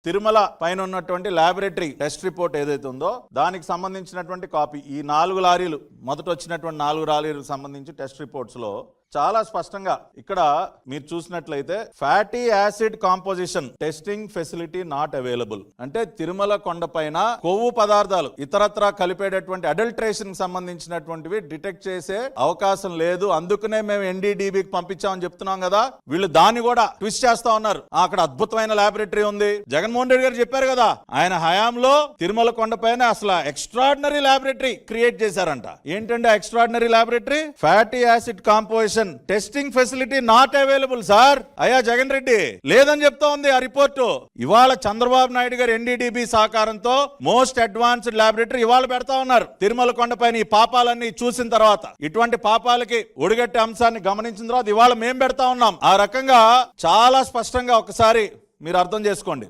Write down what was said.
తిరుమల పైన ఉన్నటువంటి laboratory test report ఏదైతే ఉందో దానికి సంబంధించినటువంటి కాపీ. ఈ 4 లారీలు మొదట వచ్చినటువంటి 4 లారీలకు సంబంధించి టెస్ట్ రిపోర్ట్స్ లో చాలా స్పష్టంగా ఇక్కడ మీరు చూసినట్లయితే fatty acid composition testing facility not available. అంటే తిరుమల కొండపైన కొవ్వు పదార్థాలు ఇతరత్రా కలిపేటటువంటి అడల్ట్రేషన్ సంబంధించినటువంటివి డిటెక్ట్ చేసే అవకాశం లేదు, అందుకనే మేము ఎన్డీడీబీకి పంపించామని చెప్తున్నాం కదా. వీళ్ళు దాన్ని కూడా ట్విస్ట్ చేస్తా ఉన్నారు. అక్కడ అద్భుతమైన ల్యాబొరేటరీ ఉంది. జగన్మోహన్ రెడ్డి గారు చెప్పారు కదా, ఆయన హయాంలో తిరుమల కొండపైన అసలు ఎక్స్ట్రాడినరీ ల్యాబొరేటరీ క్రియేట్ చేశారంట. ఏంటంటే extraordinary laboratory? Fatty acid composition testing facility not available. Sir అయ్యా జగన్ రెడ్డి లేదని చెప్తా ఉంది ఆ రిపోర్టు. ఇవాళ చంద్రబాబు నాయుడు గారు ఎన్డీడీబీ సహకారంతో మోస్ట్ అడ్వాన్స్డ్ ల్యాబొరేటరీ ఇవాళ పెడతా ఉన్నారు. తిరుమల కొండపైన ఈ పాపాలన్నీ చూసిన తర్వాత, ఇటువంటి పాపాలకి ఒడిగట్టే అంశాన్ని గమనించిన తర్వాత ఇవాళ మేము పెడతా ఉన్నాం. ఆ రకంగా చాలా స్పష్టంగా ఒకసారి మీరు అర్థం చేసుకోండి.